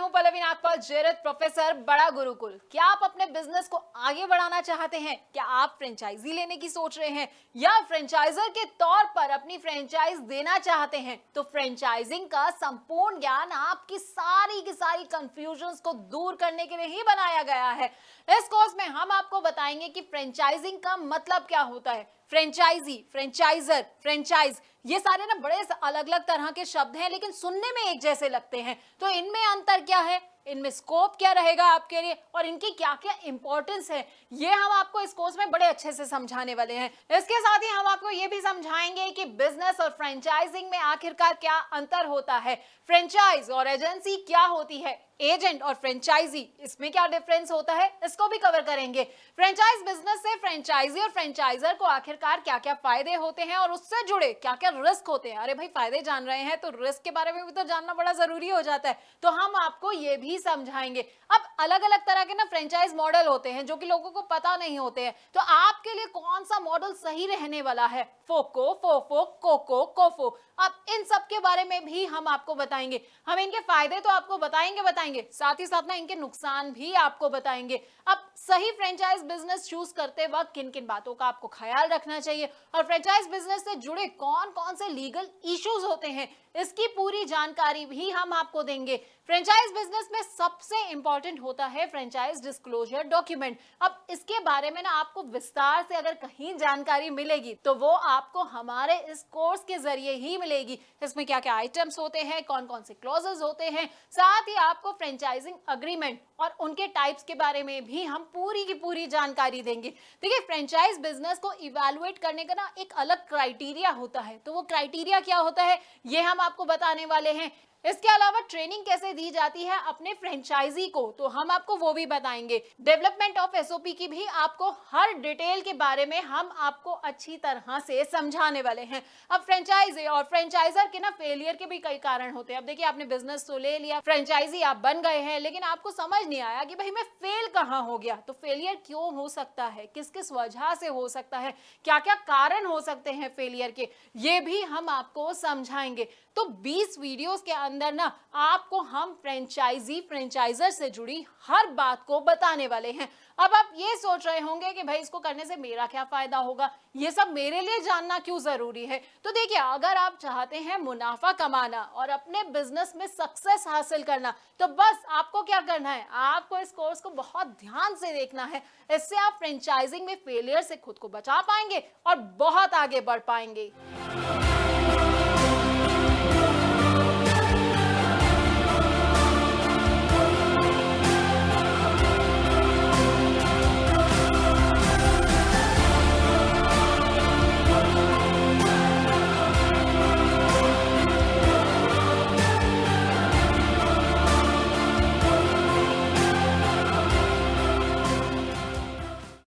हूं पल्लवी नागपाल जेरत, प्रोफेसर बड़ा गुरुकुल। क्या आप अपने बिजनेस को आगे बढ़ाना चाहते हैं? क्या आप फ्रेंचाइजी लेने की सोच रहे हैं या फ्रेंचाइजर के तौर पर अपनी फ्रेंचाइज देना चाहते हैं? तो फ्रेंचाइजिंग का संपूर्ण ज्ञान आपकी सारी की सारी कंफ्यूजन्स को दूर करने के लिए ही बनाया गया है। इस कोर्स में हम आपको बताएंगे कि फ्रेंचाइजिंग का मतलब क्या होता है। फ्रेंचाइजी, फ्रेंचाइजर, फ्रेंचाइज, ये सारे ना बड़े अलग अलग तरह के शब्द हैं, लेकिन सुनने में एक जैसे लगते हैं। तो इनमें अंतर क्या है, इनमें स्कोप क्या रहेगा आपके लिए और इनकी क्या क्या इंपॉर्टेंस है, ये हम आपको इस कोर्स में बड़े अच्छे से समझाने वाले हैं। इसके साथ ही हम आपको ये भी समझाएंगे कि बिजनेस और फ्रेंचाइजिंग में आखिरकार क्या अंतर होता है, फ्रेंचाइज और एजेंसी क्या होती है, एजेंट और फ्रेंचाइजी इसमें क्या डिफरेंस होता है, इसको भी कवर करेंगे। फ्रेंचाइज बिजनेस से फ्रेंचाइजी और फ्रेंचाइजर को आखिरकार क्या क्या फायदे होते हैं और उससे जुड़े क्या क्या रिस्क होते हैं। अरे भाई, फायदे जान रहे हैं तो रिस्क के बारे में भी तो जानना बड़ा जरूरी हो जाता है, तो हम आपको ये भी समझाएंगे। अब अलग अलग तरह के ना फ्रेंचाइज मॉडल होते हैं जो कि लोगों को पता नहीं होते हैं, तो आपके लिए कौन सा मॉडल सही रहने वाला है, फोको, फोफो, कोको, कोफो, अब इन सब के बारे में भी हम आपको बताएंगे। हम इनके फायदे तो आपको बताएंगे, साथ ही साथ ना इनके नुकसान भी आपको बताएंगे। अब सही फ्रेंचाइज बिजनेस चूज करते वक्त किन किन बातों का आपको ख्याल रखना चाहिए और फ्रेंचाइज बिजनेस से जुड़े कौन कौन से लीगल इश्यूज होते हैं, इसकी पूरी जानकारी भी हम आपको देंगे। फ्रेंचाइज बिजनेस में सबसे इंपॉर्टेंट होता है फ्रेंचाइज डिस्क्लोजर डॉक्यूमेंट। अब इसके बारे में ना आपको विस्तार से अगर कहीं जानकारी मिलेगी तो वो आपको हमारे इस कोर्स के जरिए ही मिलेगी। इसमें क्या क्या आइटम्स होते हैं, कौन कौन से क्लॉजेस होते हैं, साथ ही आपको फ्रेंचाइजिंग अग्रीमेंट और उनके टाइप्स के बारे में भी हम पूरी की पूरी जानकारी देंगे। देखिए, फ्रेंचाइज बिजनेस को इवैल्यूएट करने का ना एक अलग क्राइटेरिया होता है, तो वो क्राइटेरिया क्या होता है ये हम आपको बताने वाले हैं। इसके अलावा ट्रेनिंग कैसे दी जाती है अपने फ्रेंचाइजी को, तो हम आपको वो भी बताएंगे। डेवलपमेंट ऑफ एसओपी की भी आपको हर डिटेल के बारे में हम आपको अच्छी तरह से समझाने वाले हैं। अब फ्रेंचाइजी और फ्रेंचाइजर के ना फेलियर के भी कई कारण होते हैं। अब देखिए, आपने बिजनेस तो ले लिया, फ्रेंचाइजी आप बन गए हैं, लेकिन आपको समझ नहीं आया कि भाई मैं फेल कहाँ हो गया। तो फेलियर क्यों हो सकता है, किस किस वजह से हो सकता है, क्या क्या कारण हो सकते हैं फेलियर के, ये भी हम आपको समझाएंगे। तो 20 वीडियोस के अंदर ना आपको हम फ्रेंचाइजी फ्रेंचाइजर से जुड़ी हर बात को बताने वाले हैं। अब आप ये सोच रहे होंगे कि भाई इसको करने से मेरा क्या फायदा होगा, ये सब मेरे लिए जानना क्यों जरूरी है। तो देखिए, अगर आप चाहते हैं मुनाफा कमाना और अपने बिजनेस में सक्सेस हासिल करना, तो बस आपको क्या करना है, आपको इस कोर्स को बहुत ध्यान से देखना है। इससे आप फ्रेंचाइजिंग में फेलियर से खुद को बचा पाएंगे और बहुत आगे बढ़ पाएंगे।